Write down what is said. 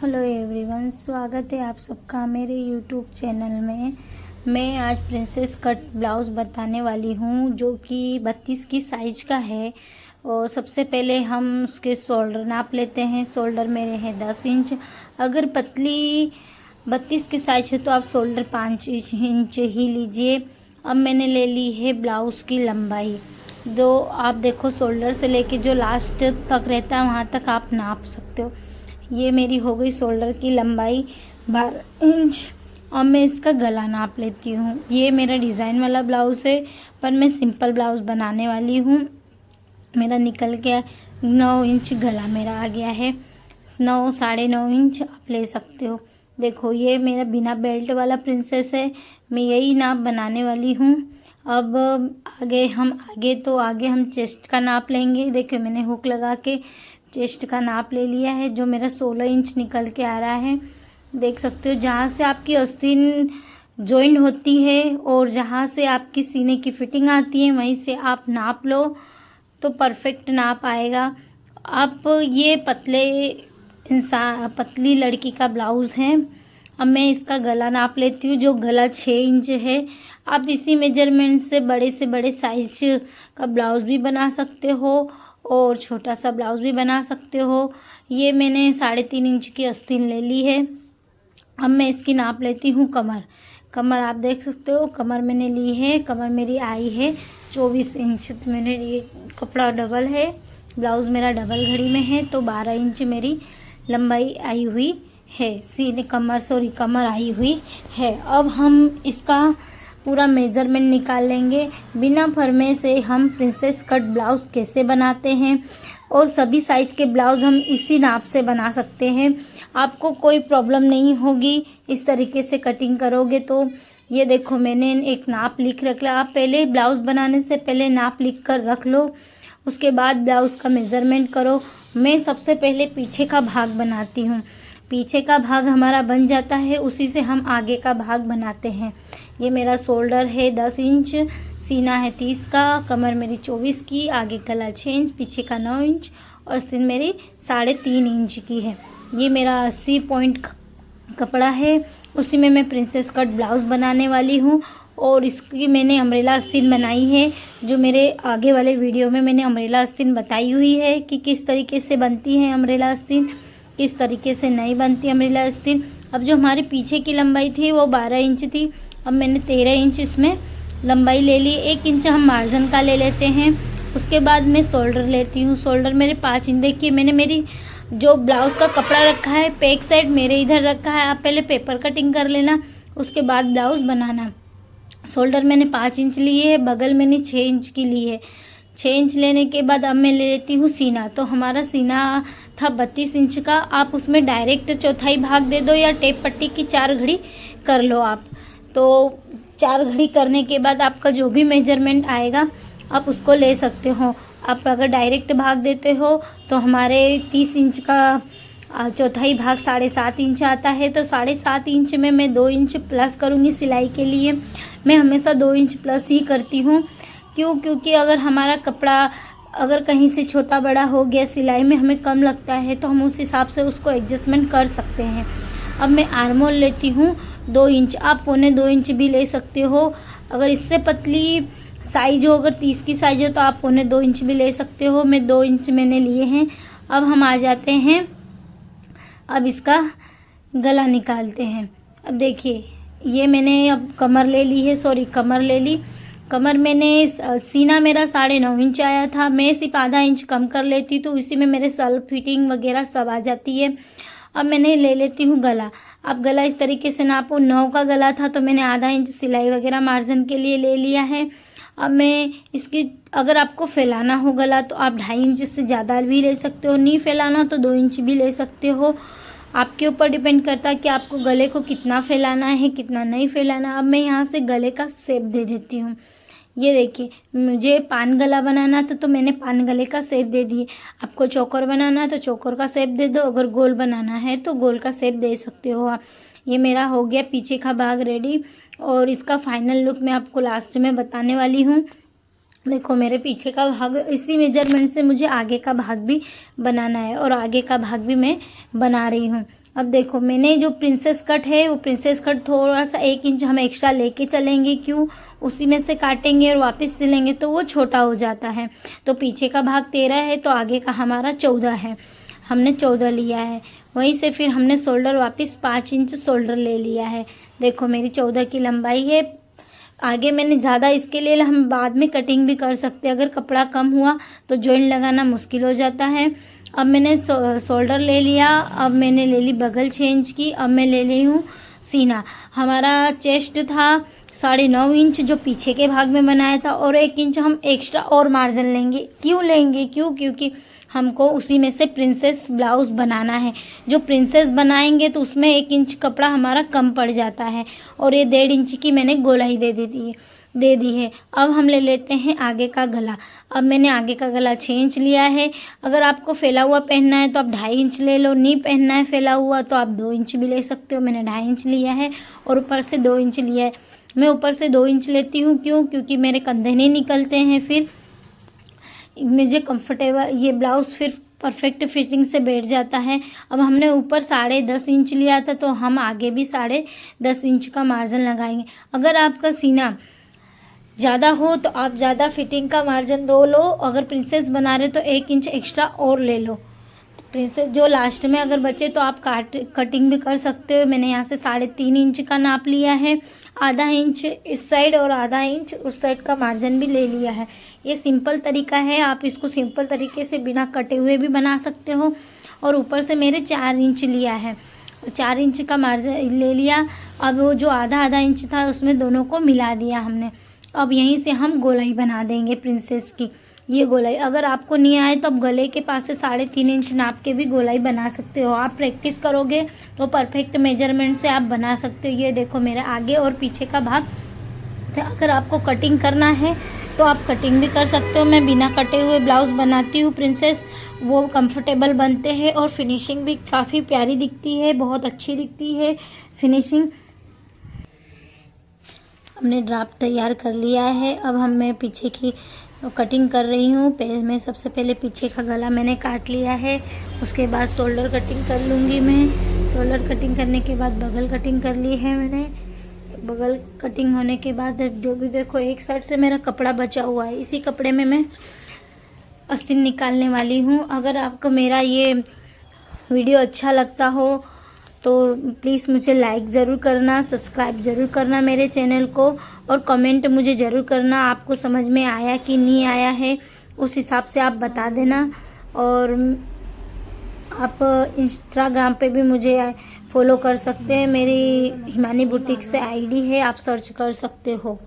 Hello everyone, स्वागत है आप सबका मेरे यूट्यूब चैनल में। मैं आज प्रिंसेस कट ब्लाउज़ बताने वाली हूँ जो कि 32 की साइज़ का है। और सबसे पहले हम उसके शोल्डर नाप लेते हैं। शोल्डर मेरे हैं 10 इंच। अगर पतली 32 की साइज़ है तो आप शोल्डर 5 इंच ही लीजिए। अब मैंने ले ली है ब्लाउज़ की लंबाई दो। आप देखो, शोल्डर से लेके जो लास्ट तक रहता है वहाँ तक आप नाप सकते हो। ये मेरी हो गई शोल्डर की लंबाई 12 इंच। और मैं इसका गला नाप लेती हूँ। ये मेरा डिज़ाइन वाला ब्लाउज़ है पर मैं सिंपल ब्लाउज़ बनाने वाली हूँ। मेरा निकल के 9 इंच गला मेरा आ गया है। 9 साढ़े 9 इंच आप ले सकते हो। देखो, ये मेरा बिना बेल्ट वाला प्रिंसेस है। मैं यही नाप बनाने वाली हूँ। अब आगे हम चेस्ट का नाप लेंगे। देखो, मैंने हुक लगा के चेस्ट का नाप ले लिया है जो मेरा 16 इंच निकल के आ रहा है। देख सकते हो, जहाँ से आपकी आस्तीन जॉइंट होती है और जहाँ से आपकी सीने की फिटिंग आती है वहीं से आप नाप लो तो परफेक्ट नाप आएगा। आप ये पतली लड़की का ब्लाउज़ है। अब मैं इसका गला नाप लेती हूँ जो गला 6 इंच है। आप इसी मेजरमेंट से बड़े साइज का ब्लाउज़ भी बना सकते हो और छोटा सा ब्लाउज़ भी बना सकते हो। ये मैंने 3.5 इंच की आस्तीन ले ली है। अब मैं इसकी नाप लेती हूँ कमर आप देख सकते हो, कमर मैंने ली है। कमर मेरी आई है 24 इंच। तो मैंने ये कपड़ा डबल है, ब्लाउज़ मेरा डबल घड़ी में है तो 12 इंच मेरी लंबाई आई हुई है। कमर आई हुई है। अब हम इसका पूरा मेज़रमेंट निकाल लेंगे। बिना फरमे से हम प्रिंसेस कट ब्लाउज़ कैसे बनाते हैं और सभी साइज़ के ब्लाउज़ हम इसी नाप से बना सकते हैं। आपको कोई प्रॉब्लम नहीं होगी इस तरीके से कटिंग करोगे तो। ये देखो, मैंने एक नाप लिख रखा। आप पहले ब्लाउज़ बनाने से पहले नाप लिख कर रख लो, उसके बाद ब्लाउज़ का मेज़रमेंट करो। मैं सबसे पहले पीछे का भाग बनाती हूँ। पीछे का भाग हमारा बन जाता है, उसी से हम आगे का भाग बनाते हैं। ये मेरा शोल्डर है 10 इंच, सीना है 30 का, कमर मेरी 24 की, आगे गला 6 इंच, पीछे का 9 इंच और आस्तीन मेरी 3.5 इंच की है। ये मेरा 80 पॉइंट कपड़ा है, उसी में मैं प्रिंसेस कट ब्लाउज़ बनाने वाली हूँ। और इसकी मैंने अम्ब्रेला आस्तीन बनाई है जो मेरे आगे वाले वीडियो में मैंने अम्ब्रेला आस्तीन बताई हुई है कि किस तरीके से बनती है अम्ब्रेला आस्तीन, किस तरीके से नहीं बनती अम्ब्रेला आस्तीन। अब जो हमारे पीछे की लंबाई थी वो 12 इंच थी। अब मैंने 13 इंच इसमें लंबाई ले ली। 1 इंच हम मार्जिन का ले लेते हैं। उसके बाद मैं शोल्डर लेती हूँ। शोल्डर मेरे 5 इंच। देखिए, मैंने मेरी जो ब्लाउज़ का कपड़ा रखा है बैक साइड मेरे इधर रखा है। आप पहले पेपर कटिंग कर लेना, उसके बाद ब्लाउज़ बनाना। शोल्डर मैंने 5 इंच लिए है, बगल मैंने 6 इंच की ली है। 6 इंच लेने के बाद अब मैं ले लेती हूँ सीना। तो हमारा सीना था 32 इंच का। आप उसमें डायरेक्ट चौथाई भाग दे दो या टेप पट्टी की 4 घड़ी कर लो आप। तो 4 घड़ी करने के बाद आपका जो भी मेजरमेंट आएगा आप उसको ले सकते हो। आप अगर डायरेक्ट भाग देते हो तो हमारे 30 इंच का चौथाई भाग 7.5 इंच आता है। तो 7.5 इंच में मैं 2 इंच प्लस करूँगी सिलाई के लिए। मैं हमेशा 2 इंच प्लस ही करती हूँ। क्योंकि अगर हमारा कपड़ा अगर कहीं से छोटा बड़ा हो गया, सिलाई में हमें कम लगता है तो हम उस हिसाब से उसको एडजस्टमेंट कर सकते हैं। अब मैं आर्म होल लेती हूँ 2 इंच। आप 1.25 इंच भी ले सकते हो। अगर इससे पतली साइज हो, अगर 30 की साइज हो तो आप 1.25 इंच भी ले सकते हो। मैं 2 इंच मैंने लिए हैं। अब हम आ जाते हैं, अब इसका गला निकालते हैं। अब देखिए, ये मैंने अब कमर ले ली। कमर मैंने सीना मेरा 9.5 इंच आया था। मैं सिर्फ आधा इंच कम कर लेती तो इसी में मेरे सेल्फ फिटिंग वगैरह सब आ जाती है। अब मैंने ले लेती हूँ गला। अब गला इस तरीके से नापो। 9 का गला था तो मैंने आधा इंच सिलाई वगैरह मार्जिन के लिए ले लिया है। अब मैं इसकी, अगर आपको फैलाना हो गला तो आप 2.5 इंच से ज़्यादा भी ले सकते हो, नहीं फैलाना तो 2 इंच भी ले सकते हो। आपके ऊपर डिपेंड करता है कि आपको गले को कितना फैलाना है, कितना नहीं फैलाना। अब मैं यहाँ से गले का शेप दे देती हूँ। ये देखिए, मुझे पान गला बनाना था तो मैंने पान गले का शेप दे दिए। आपको चौकोर बनाना है तो चौकोर का शेप दे दो, अगर गोल बनाना है तो गोल का शेप दे सकते हो आप। ये मेरा हो गया पीछे का भाग रेडी और इसका फाइनल लुक मैं आपको लास्ट में बताने वाली हूँ। देखो, मेरे पीछे का भाग इसी मेजरमेंट से मुझे आगे का भाग भी बनाना है और आगे का भाग भी मैं बना रही हूँ। अब देखो मैंने जो प्रिंसेस कट है वो प्रिंसेस कट थोड़ा सा 1 इंच हम एक्स्ट्रा लेके चलेंगे, क्यों, उसी में से काटेंगे और वापस सिलेंगे तो वो छोटा हो जाता है। तो पीछे का भाग 13 है तो आगे का हमारा 14 है, हमने 14 लिया है। वहीं से फिर हमने शोल्डर वापस 5 इंच शोल्डर ले लिया है। देखो मेरी 14 की लंबाई है। आगे मैंने ज़्यादा इसके लिए हम बाद में कटिंग भी कर सकते हैं, अगर कपड़ा कम हुआ तो जॉइंट लगाना मुश्किल हो जाता है। अब मैंने शोल्डर ले लिया, अब मैंने ले ली बगल 6 इंच की, अब मैं ले ली हूँ सीना। हमारा चेस्ट था 9.5 इंच जो पीछे के भाग में बनाया था, और 1 इंच हम एक्स्ट्रा और मार्जिन लेंगे। क्यों लेंगे, क्योंकि हमको उसी में से प्रिंसेस ब्लाउज़ बनाना है। जो प्रिंसेस बनाएंगे तो उसमें 1 इंच कपड़ा हमारा कम पड़ जाता है, और ये 1.5 इंच की मैंने गोलाई दे दी है। अब हम ले लेते हैं आगे का गला। अब मैंने आगे का गला 6 इंच लिया है। अगर आपको फैला हुआ पहनना है तो आप 2.5 इंच ले लो, नहीं पहनना है फैला हुआ तो आप 2 इंच भी ले सकते हो। मैंने 2.5 इंच लिया है और ऊपर से 2 इंच लिया है। मैं ऊपर से 2 इंच लेती हूँ, क्योंकि मेरे कंधे नहीं निकलते हैं, फिर मुझे कंफर्टेबल ये ब्लाउज़ फिर परफेक्ट फिटिंग से बैठ जाता है। अब हमने ऊपर 10.5 इंच लिया था तो हम आगे भी 10.5 इंच का मार्जिन लगाएंगे। अगर आपका सीना ज़्यादा हो तो आप ज़्यादा फिटिंग का मार्जिन दो लो, अगर प्रिंसेस बना रहे तो 1 इंच एक्स्ट्रा और ले लो। प्रिंसेस जो लास्ट में अगर बचे तो आप कटिंग भी कर सकते हो। मैंने यहाँ से 3.5 इंच का नाप लिया है, आधा इंच इस साइड और आधा इंच उस साइड का मार्जिन भी ले लिया है। ये सिंपल तरीका है, आप इसको सिंपल तरीके से बिना कटे हुए भी बना सकते हो। और ऊपर से मेरे 4 इंच लिया है, 4 इंच का मार्जिन ले लिया। अब वो जो आधा इंच था उसमें दोनों को मिला दिया हमने। अब यहीं से हम गोलाई बना देंगे प्रिंसेस की। ये गोलाई अगर आपको नहीं आए तो आप गले के पास से 3.5 इंच नाप के भी गोलाई बना सकते हो। आप प्रैक्टिस करोगे तो परफेक्ट मेजरमेंट से आप बना सकते हो। ये देखो मेरा आगे और पीछे का भाग। तो अगर आपको कटिंग करना है तो आप कटिंग भी कर सकते हो। मैं बिना कटे हुए ब्लाउज़ बनाती हूँ प्रिंसेस, वो कंफर्टेबल बनते हैं और फिनिशिंग भी काफ़ी प्यारी दिखती है, बहुत अच्छी दिखती है फिनिशिंग। हमने ड्राफ्ट तैयार कर लिया है। अब मैं पीछे की कटिंग कर रही हूँ। मैं सबसे पहले पीछे का गला मैंने काट लिया है, उसके बाद शोल्डर कटिंग कर लूँगी मैं। शोल्डर कटिंग करने के बाद बगल कटिंग कर ली है मैंने। बगल कटिंग होने के बाद जो भी देखो एक साइड से मेरा कपड़ा बचा हुआ है, इसी कपड़े में मैं आस्तीन निकालने वाली हूँ। अगर आपको मेरा ये वीडियो अच्छा लगता हो तो प्लीज़ मुझे लाइक ज़रूर करना, सब्सक्राइब ज़रूर करना मेरे चैनल को, और कमेंट मुझे ज़रूर करना आपको समझ में आया कि नहीं आया है, उस हिसाब से आप बता देना। और आप इंस्टाग्राम पे भी मुझे फॉलो कर सकते हैं, मेरी हिमानी बुटीक से आईडी है, आप सर्च कर सकते हो।